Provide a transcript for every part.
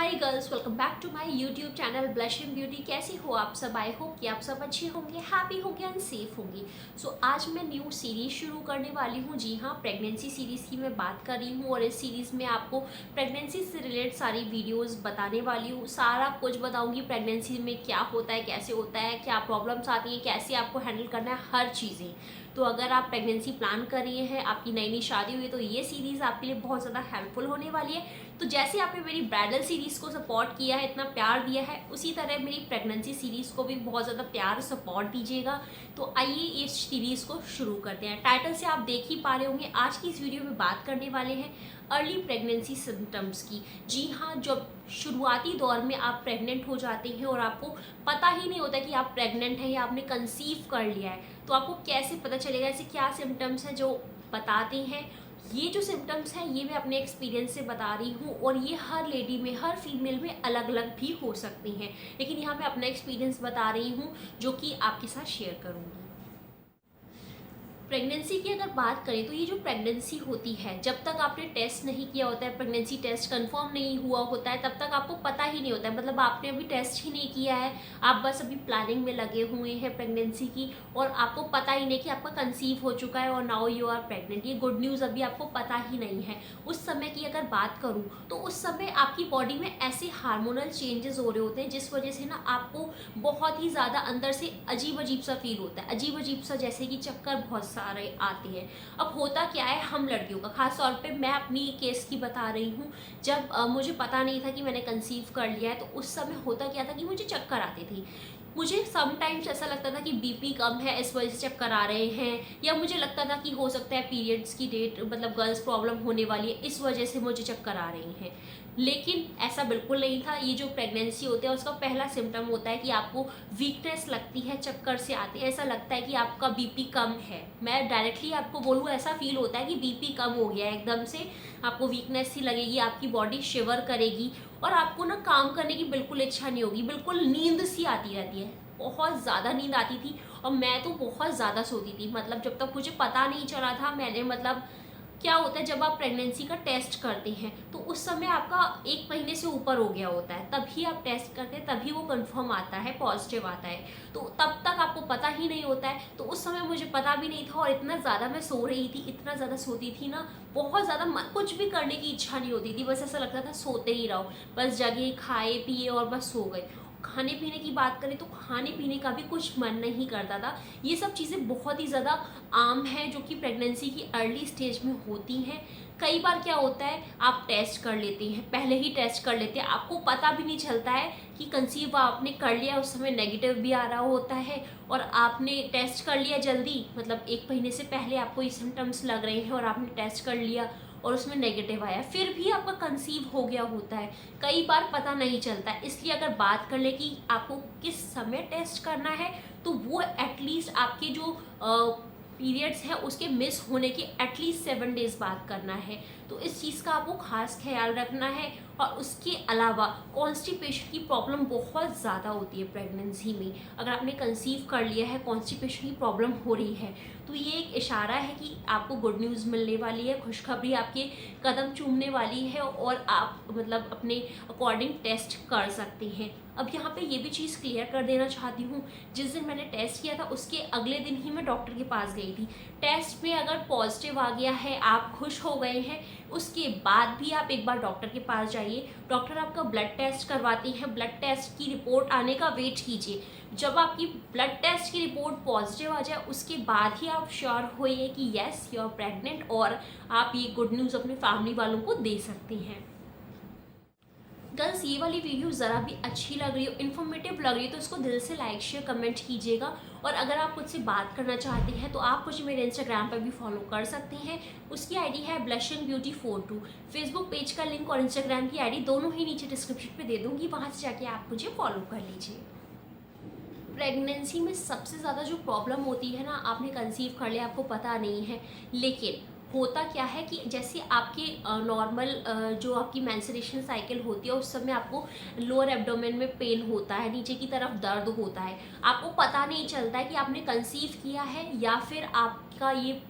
Hi girls, welcome back to my YouTube channel blushing beauty. कैसे हो आप सब? आई होप कि आप सब अच्छे होंगे, हैप्पी होंगे एंड सेफ होंगे। सो आज मैं न्यू सीरीज शुरू करने वाली हूँ। जी हाँ, प्रेगनेंसी सीरीज़ की मैं बात कर रही हूँ और इस सीरीज़ में आपको प्रेगनेंसी से रिलेटेड सारी वीडियोज़ बताने वाली हूँ। सारा कुछ बताऊँगी, प्रेगनेंसी में क्या होता है, कैसे होता है, क्या प्रॉब्लम्स आती हैं, कैसे आपको हैंडल करना है, हर चीज़ें। तो अगर आप प्रेगनेंसी प्लान कर रही हैं, आपकी नई नई शादी हुई है, तो ये सीरीज़ आपके लिए बहुत ज़्यादा हेल्पफुल होने वाली है। तो जैसे आपने मेरी ब्राइडल सीरीज़ को सपोर्ट किया है, इतना प्यार दिया है, उसी तरह मेरी प्रेगनेंसी सीरीज़ को भी बहुत ज़्यादा प्यार सपोर्ट दीजिएगा। तो आइए इस सीरीज़ को शुरू करते हैं। टाइटल से आप देख ही पा रहे होंगे, आज की इस वीडियो में बात करने वाले हैं अर्ली प्रेगनेंसी सिम्टम्स की। जी हाँ, जब शुरुआती दौर में आप प्रेग्नेंट हो जाते हैं और आपको पता ही नहीं होता कि आप प्रेग्नेंट हैं या आपने कंसीव कर लिया है, तो आपको कैसे पता चलेगा, ऐसे क्या सिम्टम्स हैं जो बताते हैं। ये जो सिम्टम्स हैं ये मैं अपने एक्सपीरियंस से बता रही हूँ और ये हर लेडी में, हर फीमेल में अलग अलग भी हो सकती हैं, लेकिन यहाँ मैं अपना एक्सपीरियंस बता रही हूँ जो कि आपके साथ शेयर करूँगी। प्रेगनेंसी की अगर बात करें तो ये जो प्रेगनेंसी होती है, जब तक आपने टेस्ट नहीं किया होता है, प्रेगनेंसी टेस्ट कंफर्म नहीं हुआ होता है, तब तक आपको पता ही नहीं होता है। मतलब आपने अभी टेस्ट ही नहीं किया है, आप बस अभी प्लानिंग में लगे हुए हैं प्रेगनेंसी की और आपको पता ही नहीं कि आपका कंसीव हो चुका है और नाउ यू आर प्रेग्नेंट। ये गुड न्यूज़ अभी आपको पता ही नहीं है। उस समय की अगर बात करूँ तो उस समय आपकी बॉडी में ऐसे हार्मोनल चेंजेस हो रहे होते हैं जिस वजह से ना आपको बहुत ही ज़्यादा अंदर से अजीब अजीब सा फील होता है, अजीब अजीब सा, जैसे कि चक्कर बहुत सारे आते हैं। अब होता क्या है, हम लड़कियों का खास तौर पे मैं अपनी केस की बता रही हूँ। जब मुझे पता नहीं था कि मैंने कंसीव कर लिया है, तो उस समय होता क्या था कि मुझे चक्कर आते थे। मुझे समटाइम्स ऐसा लगता था कि बीपी कम है, इस वजह से चक्कर आ रहे हैं, या मुझे लगता था कि हो सकता है पीरियड्स की डेट, मतलब गर्ल्स प्रॉब्लम होने वाली है, इस वजह से मुझे चक्कर आ रही हैं। लेकिन ऐसा बिल्कुल नहीं था। ये जो प्रेगनेंसी होती है उसका पहला सिम्टम होता है कि आपको वीकनेस लगती है, चक्कर से आते हैं, ऐसा लगता है कि आपका बीपी कम है। मैं डायरेक्टली आपको बोलूँ, ऐसा फील होता है कि बीपी कम हो गया है, एकदम से आपको वीकनेस सी लगेगी, आपकी बॉडी शिवर करेगी और आपको ना काम करने की बिल्कुल इच्छा नहीं होगी, बिल्कुल नींद सी आती रहती है। बहुत ज़्यादा नींद आती थी और मैं तो बहुत ज़्यादा सोती थी। मतलब जब तक मुझे पता नहीं चला था, मैंने मतलब क्या होता है जब आप प्रेगनेंसी का टेस्ट करते हैं तो उस समय आपका 1 महीने से ऊपर हो गया होता है, तभी आप टेस्ट करते हैं, तभी वो कंफर्म आता है, पॉजिटिव आता है। तो तब तक आपको पता ही नहीं होता है। तो उस समय मुझे पता भी नहीं था और इतना ज़्यादा मैं सो रही थी, इतना ज़्यादा सोती थी ना, बहुत ज़्यादा कुछ भी करने की इच्छा नहीं होती थी। बस ऐसा लगता था सोते ही रहो, बस जगह, खाए पिए और बस सो गए। खाने पीने की बात करें तो खाने पीने का भी कुछ मन नहीं करता था। ये सब चीज़ें बहुत ही ज़्यादा आम है जो कि प्रेगनेंसी की अर्ली स्टेज में होती हैं। कई बार क्या होता है, आप टेस्ट कर लेते हैं, पहले ही टेस्ट कर लेते हैं, आपको पता भी नहीं चलता है कि कंसीव आपने कर लिया, उस समय नेगेटिव भी आ रहा होता है और आपने टेस्ट कर लिया जल्दी, मतलब 1 महीने से पहले आपको ये सिम्टम्स लग रहे हैं और आपने टेस्ट कर लिया और उसमें नेगेटिव आया, फिर भी आपका कंसीव हो गया होता है। कई बार पता नहीं चलता है। इसलिए अगर बात कर ले कि आपको किस समय टेस्ट करना है, तो वो एटलीस्ट आपके जो पीरियड्स है उसके मिस होने के एटलीस्ट 7 डेज बाद करना है। तो इस चीज़ का आपको खास ख्याल रखना है। और उसके अलावा कॉन्स्टिपेशन की प्रॉब्लम बहुत ज़्यादा होती है प्रेगनेंसी में। अगर आपने कंसीव कर लिया है, कॉन्स्टिपेशन की प्रॉब्लम हो रही है, तो ये एक इशारा है कि आपको गुड न्यूज़ मिलने वाली है, खुशखबरी आपके कदम चूमने वाली है और आप मतलब अपने अकॉर्डिंग टेस्ट कर सकते हैं। अब यहाँ पे ये भी चीज़ क्लियर कर देना चाहती हूँ, जिस दिन मैंने टेस्ट किया था उसके अगले दिन ही मैं डॉक्टर के पास गई थी। टेस्ट में अगर पॉजिटिव आ गया है, आप खुश हो गए हैं, उसके बाद भी आप एक बार डॉक्टर के पास जाइए। डॉक्टर आपका ब्लड टेस्ट करवाती हैं, ब्लड टेस्ट की रिपोर्ट आने का वेट कीजिए। जब आपकी ब्लड टेस्ट की रिपोर्ट पॉजिटिव आ जाए उसके बाद ही आप श्योर होइए कि येस यू आर प्रेग्नेंट और आप ये गुड न्यूज़ अपने फैमिली वालों को दे सकते हैं। गर्ल्स, ये वाली वीडियो ज़रा भी अच्छी लग रही हो, इन्फॉर्मेटिव लग रही है, तो इसको दिल से लाइक शेयर कमेंट कीजिएगा। और अगर आप मुझसे बात करना चाहते हैं तो आप मुझे मेरे इंस्टाग्राम पर भी फॉलो कर सकते हैं। उसकी आईडी है ब्लशिंग ब्यूटी 42। फेसबुक पेज का लिंक और इंस्टाग्राम की आईडी दोनों ही नीचे डिस्क्रिप्शन पे दे दूँगी, वहाँ से जाके आप मुझे फॉलो कर लीजिए। प्रेगनेंसी में सबसे ज़्यादा जो प्रॉब्लम होती है ना, आपने कंसीव कर लिया, आपको पता नहीं है, लेकिन होता क्या है कि जैसे आपके नॉर्मल जो आपकी मेंस्ट्रुएशन साइकिल होती है उस समय आपको लोअर एब्डोमेन में पेन होता है, नीचे की तरफ दर्द होता है, आपको पता नहीं चलता है कि आपने कंसीव किया है या फिर आपका ये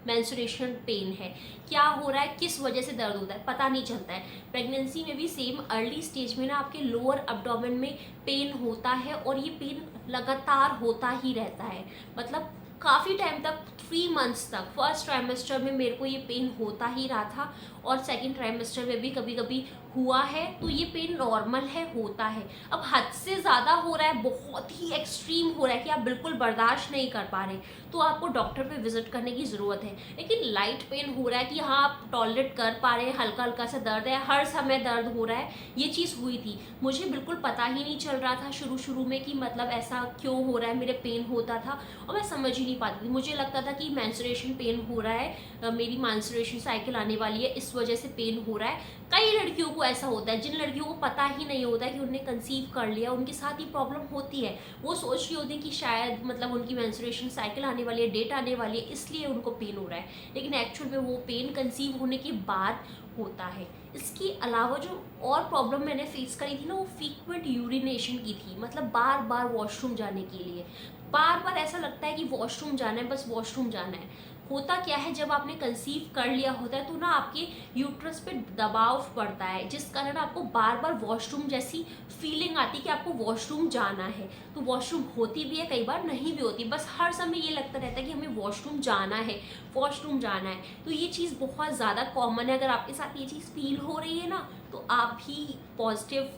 मेंस्ट्रुएशन पेन है, क्या हो रहा है, किस वजह से दर्द होता है, पता नहीं चलता है। प्रेगनेंसी में भी सेम अर्ली स्टेज में ना आपके लोअर एब्डोमेन में पेन होता है और ये पेन लगातार होता ही रहता है, मतलब काफ़ी टाइम तक 3 मंथ्स तक। फर्स्ट ट्राइमेस्टर में मेरे को ये पेन होता ही रहा था और सेकंड ट्राइमेस्टर में भी कभी कभी हुआ है, तो ये पेन नॉर्मल है, होता है। अब हद से ज़्यादा हो रहा है, बहुत ही एक्सट्रीम हो रहा है कि आप बिल्कुल बर्दाश्त नहीं कर पा रहे, तो आपको डॉक्टर पे विजिट करने की ज़रूरत है। लेकिन लाइट पेन हो रहा है कि हाँ आप टॉलरेट कर पा रहे हैं, हल्का हल्का सा दर्द है, हर समय दर्द हो रहा है, ये चीज़ हुई थी। मुझे बिल्कुल पता ही नहीं चल रहा था शुरू में कि मतलब ऐसा क्यों हो रहा है, मेरे पेन होता था और मैं समझ ही नहीं पाती थी। मुझे लगता था कि मेंस्ट्रुएशन पेन हो रहा है, मेरी मेंस्ट्रुएशन साइकिल आने वाली है, इस वजह से पेन हो रहा है। कई लड़कियों को ऐसा होता है, जिन लड़कियों को पता ही नहीं होता है कि उन्हें कंसीव कर लिया, उनके साथ ही प्रॉब्लम होती है। वो सोच रही होती है कि शायद मतलब उनकी मेंस्ट्रुएशन साइकिल आने वाली है, डेट आने वाली है, इसलिए उनको पेन हो रहा है, लेकिन एक्चुअल में वो पेन कंसीव होने के बाद होता है। इसके अलावा जो और प्रॉब्लम मैंने फेस करी थी ना, वो फ्रीक्वेंट यूरिनेशन की थी, मतलब बार बार वॉशरूम जाने के लिए, बार बार ऐसा लगता है कि वॉशरूम जाना है, बस वॉशरूम जाना है। होता क्या है, जब आपने कंसीव कर लिया होता है तो ना आपके यूट्रस पे दबाव पड़ता है, जिस कारण आपको बार बार वॉशरूम जैसी फीलिंग आती है कि आपको वॉशरूम जाना है। तो वॉशरूम होती भी है, कई बार नहीं भी होती, बस हर समय ये लगता रहता है कि हमें वॉशरूम जाना है, वॉशरूम जाना है। तो ये चीज़ बहुत ज़्यादा कॉमन है। अगर आपके साथ ये चीज़ फील हो रही है ना, तो आप भी पॉजिटिव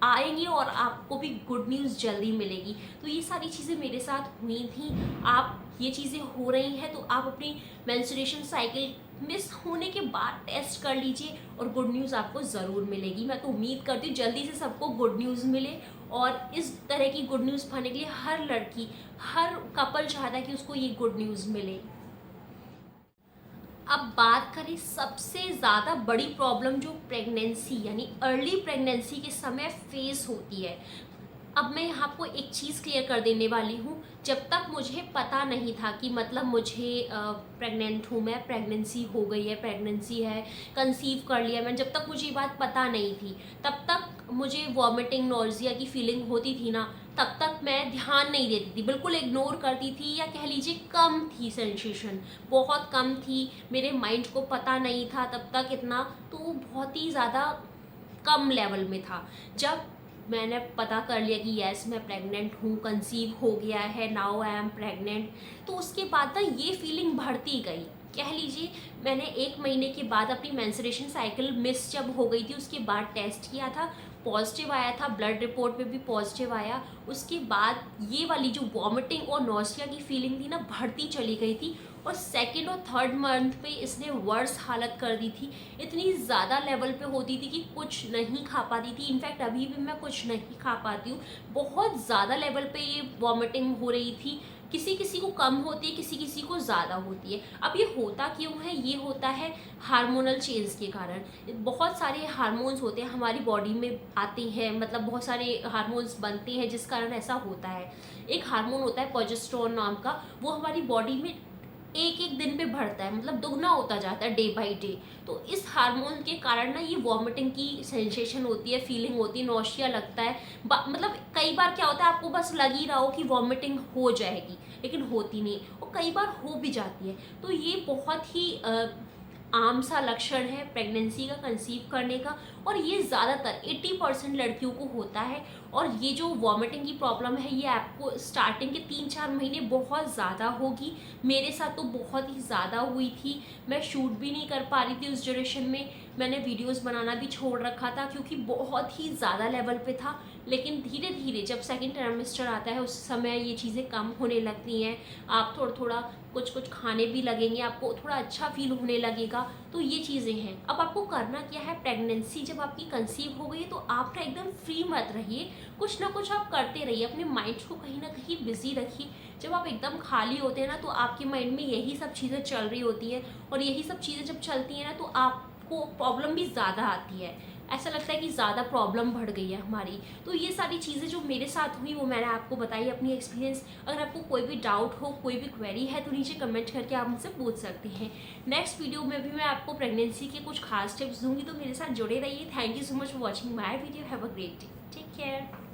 आएंगे और आपको भी गुड न्यूज़ जल्दी मिलेगी। तो ये सारी चीज़ें मेरे साथ हुई थी। आप ये चीज़ें हो रही हैं तो आप अपनी मेंस्ट्रुएशन साइकिल मिस होने के बाद टेस्ट कर लीजिए और गुड न्यूज़ आपको ज़रूर मिलेगी। मैं तो उम्मीद करती हूँ जल्दी से सबको गुड न्यूज़ मिले, और इस तरह की गुड न्यूज़ पाने के लिए हर लड़की, हर कपल चाहता है कि उसको ये गुड न्यूज़ मिले। अब बात करें सबसे ज़्यादा बड़ी प्रॉब्लम जो प्रेगनेंसी यानी अर्ली प्रेगनेंसी के समय फेस होती है। अब मैं आपको एक चीज़ क्लियर कर देने वाली हूँ। जब तक मुझे पता नहीं था कि मतलब मुझे प्रेग्नेंट हूँ मैं, प्रेगनेंसी हो गई है, प्रेगनेंसी है, कंसीव कर लिया मैंने, जब तक मुझे ये बात पता नहीं थी, तब तक मुझे वॉमिटिंग नॉजिया की फीलिंग होती थी ना, तब तक मैं ध्यान नहीं देती थी, बिल्कुल इग्नोर करती थी, या कह लीजिए कम थी सेंसेशन, बहुत कम थी। मेरे माइंड को पता नहीं था तब तक इतना, तो बहुत ही ज़्यादा कम लेवल में था। जब मैंने पता कर लिया कि यस मैं प्रेग्नेंट हूँ, कंसीव हो गया है, नाउ आई एम प्रेग्नेंट, तो उसके बाद ना ये फीलिंग बढ़ती गई। कह लीजिए मैंने 1 महीने के बाद अपनी मेंस्ट्रुएशन साइकिल मिस जब हो गई थी, उसके बाद टेस्ट किया था, पॉजिटिव आया था, ब्लड रिपोर्ट में भी पॉजिटिव आया। उसके बाद ये वाली जो वॉमिटिंग और नॉसिया की फीलिंग थी ना, बढ़ती चली गई थी, और सेकेंड और थर्ड मंथ पे इसने वर्स हालत कर दी थी। इतनी ज़्यादा लेवल पे होती थी कि कुछ नहीं खा पाती थी। इनफैक्ट अभी भी मैं कुछ नहीं खा पाती हूँ, बहुत ज़्यादा लेवल पे ये वॉमिटिंग हो रही थी। किसी किसी को कम होती है, किसी किसी को ज़्यादा होती है। अब ये होता क्यों है? ये होता है हार्मोनल चेंज के कारण। बहुत सारे हार्मोन्स होते हैं हमारी बॉडी में आते हैं, मतलब बहुत सारे हार्मोन्स बनते हैं जिस कारण ऐसा होता है। एक हार्मोन होता है प्रोजेस्टेरोन नाम का, वो हमारी बॉडी में एक एक दिन पे बढ़ता है, मतलब दुगना होता जाता है डे बाय डे। तो इस हार्मोन के कारण ना ये वॉमिटिंग की सेंसेशन होती है, फीलिंग होती है, नौशिया लगता है। मतलब कई बार क्या होता है, आपको बस लग ही रहा हो कि वॉमिटिंग हो जाएगी, लेकिन होती नहीं, और कई बार हो भी जाती है। तो ये बहुत ही आम सा लक्षण है प्रेगनेंसी का, कंसीव करने का, और ये ज़्यादातर 80% लड़कियों को होता है। और ये जो वॉमिटिंग की प्रॉब्लम है, ये आपको स्टार्टिंग के 3-4 महीने बहुत ज़्यादा होगी। मेरे साथ तो बहुत ही ज़्यादा हुई थी, मैं शूट भी नहीं कर पा रही थी उस ड्यूरेशन में, मैंने वीडियोस बनाना भी छोड़ रखा था क्योंकि बहुत ही ज़्यादा लेवल पे था। लेकिन धीरे धीरे जब सेकेंड ट्राइमेस्टर आता है, उस समय ये चीज़ें कम होने लगती हैं, आप थोड़ा थोड़ा कुछ कुछ खाने भी लगेंगे, आपको थोड़ा अच्छा फील होने लगेगा। तो ये चीज़ें हैं। अब आपको करना क्या है, प्रेगनेंसी जब आपकी कंसीव हो गई तो आप ना एकदम फ्री मत रहिए, कुछ ना कुछ आप करते रहिए, अपने माइंड को कहीं ना कहीं बिजी रखिए। जब आप एकदम खाली होते हैं ना, तो आपके माइंड में यही सब चीज़ें चल रही होती हैं, और यही सब चीज़ें जब चलती हैं ना, तो आपको प्रॉब्लम भी ज़्यादा आती है, ऐसा लगता है कि ज़्यादा प्रॉब्लम बढ़ गई है हमारी। तो ये सारी चीज़ें जो मेरे साथ हुई वो मैंने आपको बताई, अपनी एक्सपीरियंस। अगर आपको कोई भी डाउट हो, कोई भी क्वेरी है, तो नीचे कमेंट करके आप मुझसे पूछ सकते हैं। नेक्स्ट वीडियो में भी मैं आपको प्रेगनेंसी के कुछ खास टिप्स दूंगी, तो मेरे साथ जुड़े रहिए। Thank you so much for watching my video. Have a great day, take care.